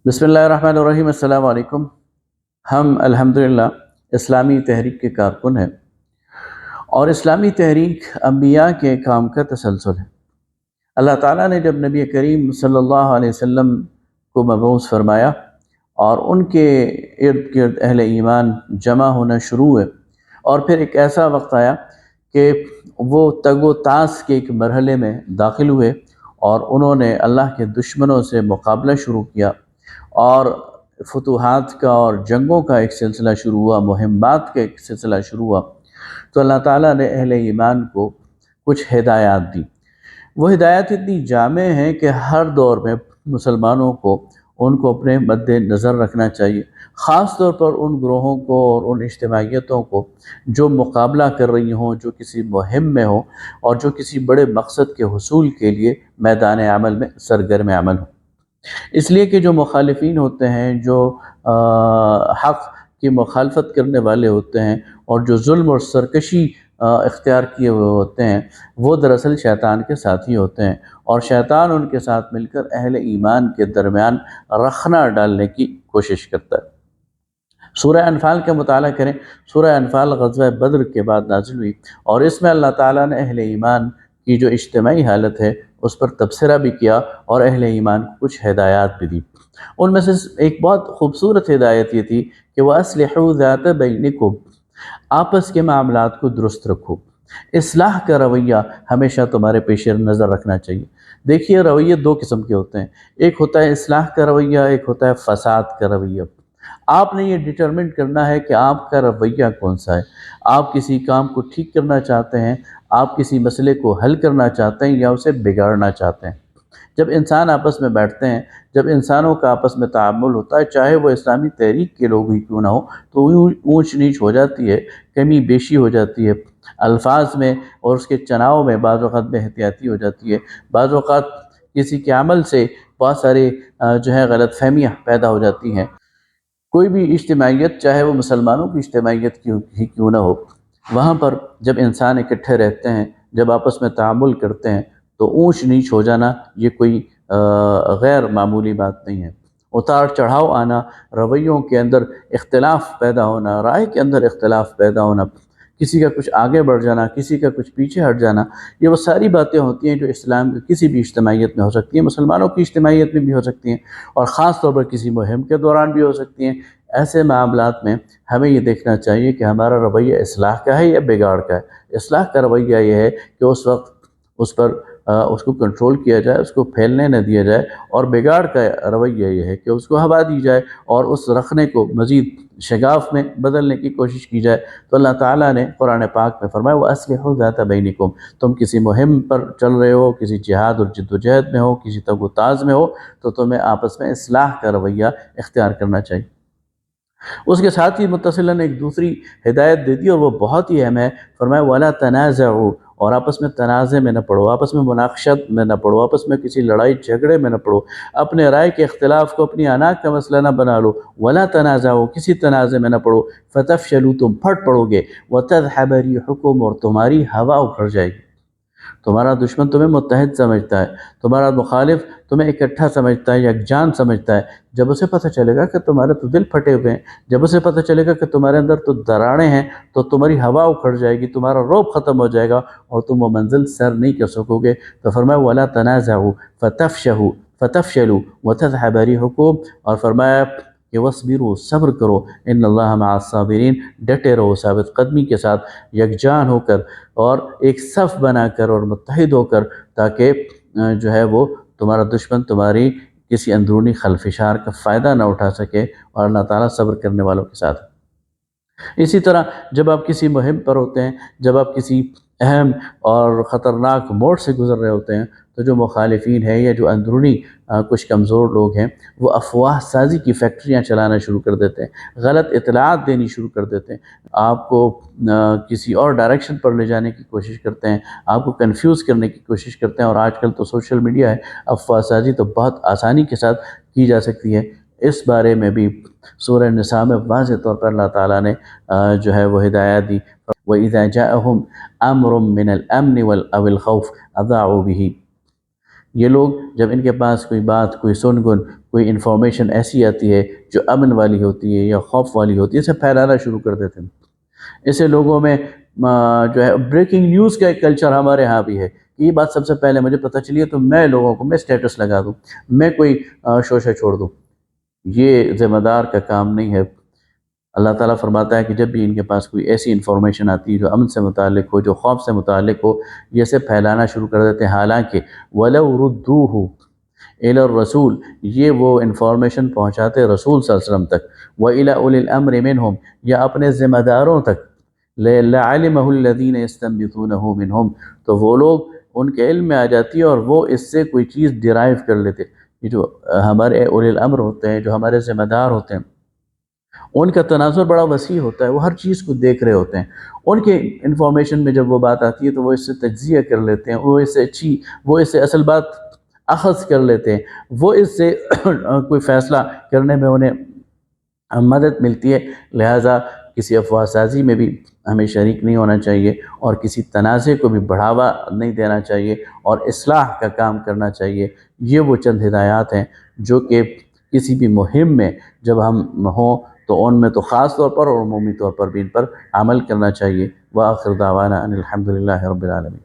بسم اللہ الرحمن الرحیم۔ السلام علیکم۔ ہم الحمدللہ اسلامی تحریک کے کارکن ہیں، اور اسلامی تحریک انبیاء کے کام کا تسلسل ہے۔ اللہ تعالیٰ نے جب نبی کریم صلی اللہ علیہ وسلم کو مبعوث فرمایا اور ان کے ارد گرد اہل ایمان جمع ہونا شروع ہوئے، اور پھر ایک ایسا وقت آیا کہ وہ تگ و تاس کے ایک مرحلے میں داخل ہوئے اور انہوں نے اللہ کے دشمنوں سے مقابلہ شروع کیا، اور فتوحات کا اور جنگوں کا ایک سلسلہ شروع ہوا، مہمات کا ایک سلسلہ شروع ہوا، تو اللہ تعالیٰ نے اہل ایمان کو کچھ ہدایات دی۔ وہ ہدایات اتنی جامع ہیں کہ ہر دور میں مسلمانوں کو ان کو اپنے مد نظر رکھنا چاہیے، خاص طور پر ان گروہوں کو اور ان اجتماعیتوں کو جو مقابلہ کر رہی ہوں، جو کسی مہم میں ہوں اور جو کسی بڑے مقصد کے حصول کے لیے میدان عمل میں سرگرم عمل ہوں۔ اس لیے کہ جو مخالفین ہوتے ہیں، جو حق کی مخالفت کرنے والے ہوتے ہیں اور جو ظلم اور سرکشی اختیار کیے ہوئے ہوتے ہیں، وہ دراصل شیطان کے ساتھی ہوتے ہیں، اور شیطان ان کے ساتھ مل کر اہل ایمان کے درمیان رخنہ ڈالنے کی کوشش کرتا ہے۔ سورہ انفال کا مطالعہ کریں۔ سورہ انفال غزوہ بدر کے بعد نازل ہوئی، اور اس میں اللہ تعالیٰ نے اہل ایمان کی جو اجتماعی حالت ہے اس پر تبصرہ بھی کیا اور اہل ایمان کو کچھ ہدایات بھی دی۔ ان میں سے ایک بہت خوبصورت ہدایت یہ تھی کہ وَأَصْلِحُوا ذَاتَ بَيْنِكُمْ، آپس کے معاملات کو درست رکھو۔ اصلاح کا رویہ ہمیشہ تمہارے پیش نظر رکھنا چاہیے۔ دیکھیے، رویے دو قسم کے ہوتے ہیں، ایک ہوتا ہے اصلاح کا رویہ، ایک ہوتا ہے فساد کا رویہ۔ آپ نے یہ ڈٹرمنٹ کرنا ہے کہ آپ کا رویہ کون سا ہے۔ آپ کسی کام کو ٹھیک کرنا چاہتے ہیں، آپ کسی مسئلے کو حل کرنا چاہتے ہیں، یا اسے بگاڑنا چاہتے ہیں۔ جب انسان آپس میں بیٹھتے ہیں، جب انسانوں کا آپس میں تعامل ہوتا ہے، چاہے وہ اسلامی تحریک کے لوگ ہی کیوں نہ ہو، تو اونچ نیچ ہو جاتی ہے، کمی بیشی ہو جاتی ہے، الفاظ میں اور اس کے چناؤ میں بعض اوقات بے احتیاطی ہو جاتی ہے، بعض اوقات کسی کے عمل سے بہت سارے غلط فہمیاں پیدا ہو جاتی ہیں۔ کوئی بھی اجتماعیت، چاہے وہ مسلمانوں کی اجتماعیت ہی کیوں نہ ہو، وہاں پر جب انسان اکٹھے رہتے ہیں، جب آپس میں تعامل کرتے ہیں، تو اونچ نیچ ہو جانا یہ کوئی غیر معمولی بات نہیں ہے۔ اتار چڑھاؤ آنا، رویوں کے اندر اختلاف پیدا ہونا، رائے کے اندر اختلاف پیدا ہونا، کسی کا کچھ آگے بڑھ جانا، کسی کا کچھ پیچھے ہٹ جانا، یہ وہ ساری باتیں ہوتی ہیں جو اسلام کی کسی بھی اجتماعیت میں ہو سکتی ہیں، مسلمانوں کی اجتماعیت میں بھی ہو سکتی ہیں، اور خاص طور پر کسی مہم کے دوران بھی ہو سکتی ہیں۔ ایسے معاملات میں ہمیں یہ دیکھنا چاہیے کہ ہمارا رویہ اصلاح کا ہے یا بگاڑ کا ہے۔ اصلاح کا رویہ یہ ہے کہ اس وقت اس کو کنٹرول کیا جائے، اس کو پھیلنے نہ دیا جائے، اور بگاڑ کا رویہ یہ ہے کہ اس کو ہوا دی جائے اور اس رخنے کو مزید شگاف میں بدلنے کی کوشش کی جائے۔ تو اللہ تعالیٰ نے قرآن پاک میں فرمایا وَأَصْلِحُوا ذَاتَ بَيْنِكُمْ، تم کسی مہم پر چل رہے ہو، کسی جہاد اور جد و جہد میں ہو، کسی تگ و تاز میں ہو، تو تمہیں آپس میں اصلاح کا رویہ اختیار کرنا چاہیے۔ اس کے ساتھ ہی متصلاً ایک دوسری ہدایت دے دی، اور وہ بہت ہی اہم ہے۔ فرمایا وَلَا تَنَازَعُوا، اور آپس میں تنازع میں نہ پڑو، آپس میں مناقشت میں نہ پڑو، آپس میں کسی لڑائی جھگڑے میں نہ پڑو، اپنے رائے کے اختلاف کو اپنی انا کا مسئلہ نہ بنا لو۔ وَلَا تَنَازَعُوا، کسی تنازع میں نہ پڑو، فَتَفْشَلُوا، تم پھٹ پڑو گے، وَتَذْهَبَ رِيحُكُمْ، اور تمہاری ہوا اکھڑ جائے گی۔ تمہارا دشمن تمہیں متحد سمجھتا ہے، تمہارا مخالف تمہیں اکٹھا سمجھتا ہے، یکجان سمجھتا ہے۔ جب اسے پتہ چلے گا کہ تمہارے تو دل پھٹے ہوئے ہیں، جب اسے پتہ چلے گا کہ تمہارے اندر تو دراڑیں ہیں، تو تمہاری ہوا اکھڑ جائے گی، تمہارا رعب ختم ہو جائے گا، اور تم وہ منزل سر نہیں کر سکو گے۔ تو فرمایا وَلَا تَنَازَعُوا فَتَفْشَلُوا وَتَذْهَبَ رِيحُكُمْ، اور فرمایا کہ وَاصْبِرُوا، صبر کرو، إِنَّ اللَّهَ مَعَ الصَّابِرِينَ، ڈٹے رہو ثابت قدمی کے ساتھ، یکجان ہو کر اور ایک صف بنا کر اور متحد ہو کر، تاکہ وہ تمہارا دشمن تمہاری کسی اندرونی خلفشار کا فائدہ نہ اٹھا سکے، اور اللہ تعالیٰ صبر کرنے والوں کے ساتھ۔ اسی طرح جب آپ کسی مہم پر ہوتے ہیں، جب آپ کسی اہم اور خطرناک موڑ سے گزر رہے ہوتے ہیں، تو جو مخالفین ہیں یا جو اندرونی کچھ کمزور لوگ ہیں، وہ افواہ سازی کی فیکٹریاں چلانا شروع کر دیتے ہیں، غلط اطلاعات دینی شروع کر دیتے ہیں، آپ کو کسی اور ڈائریکشن پر لے جانے کی کوشش کرتے ہیں، آپ کو کنفیوز کرنے کی کوشش کرتے ہیں۔ اور آج کل تو سوشل میڈیا ہے، افواہ سازی تو بہت آسانی کے ساتھ کی جا سکتی ہے۔ اس بارے میں بھی سورہ نساء میں واضح طور پر اللہ تعالیٰ نے وہ ہدایات دی۔ وَإِذَا جَاءَهُمْ أَمْرٌ مِّنَ الْأَمْنِ أَوِ الْخَوْفِ أَذَاعُوا بِهِ، یہ لوگ جب ان کے پاس کوئی بات، کوئی سنگن، کوئی انفارمیشن ایسی آتی ہے جو امن والی ہوتی ہے یا خوف والی ہوتی ہے، اسے پھیلانا شروع کر دیتے ہیں۔ اسے لوگوں میں جو ہے بریکنگ نیوز کا ایک کلچر ہمارے ہاں بھی ہے کہ یہ بات سب سے پہلے مجھے پتہ چلی ہے تو میں لوگوں کو میں سٹیٹس لگا دوں، میں کوئی شوشہ چھوڑ دوں۔ یہ ذمہ دار کا کام نہیں ہے۔ اللہ تعالیٰ فرماتا ہے کہ جب بھی ان کے پاس کوئی ایسی انفارمیشن آتی ہے جو امن سے متعلق ہو، جو خوف سے متعلق ہو، یہ اسے پھیلانا شروع کر دیتے ہیں، حالانکہ وَلَوْ رُدُّوهُ إِلَى الرَّسُولِ، یہ وہ انفارمیشن پہنچاتے رسول صلی اللہ علیہ وسلم تک، وَإِلَى أُولِي الْأَمْرِ مِنْهُمْ، یا اپنے ذمہ داروں تک، لَعَلِمَهُ الَّذِينَ يَسْتَنبِطُونَهُ مِنْهُمْ، تو وہ لوگ ان کے علم میں آ جاتی ہے اور وہ اس سے کوئی چیز ڈرائیو کر لیتے۔ یہ جو ہمارے اولی الامر ہوتے ہیں، جو ہمارے ذمہ دار ہوتے ہیں، ان کا تناظر بڑا وسیع ہوتا ہے، وہ ہر چیز کو دیکھ رہے ہوتے ہیں۔ ان کے انفارمیشن میں جب وہ بات آتی ہے تو وہ اس سے تجزیہ کر لیتے ہیں، وہ اس سے اصل بات اخذ کر لیتے ہیں، وہ اس سے کوئی فیصلہ کرنے میں انہیں مدد ملتی ہے۔ لہٰذا کسی افواہ سازی میں بھی ہمیں شریک نہیں ہونا چاہیے، اور کسی تنازع کو بھی بڑھاوا نہیں دینا چاہیے، اور اصلاح کا کام کرنا چاہیے۔ یہ وہ چند ہدایات ہیں جو کہ کسی بھی مہم میں جب ہم ہوں تو ان میں تو خاص طور پر اور عمومی طور پر بھی ان پر عمل کرنا چاہیے۔ وآخر دعوانا ان الحمد للہ رب العالمین۔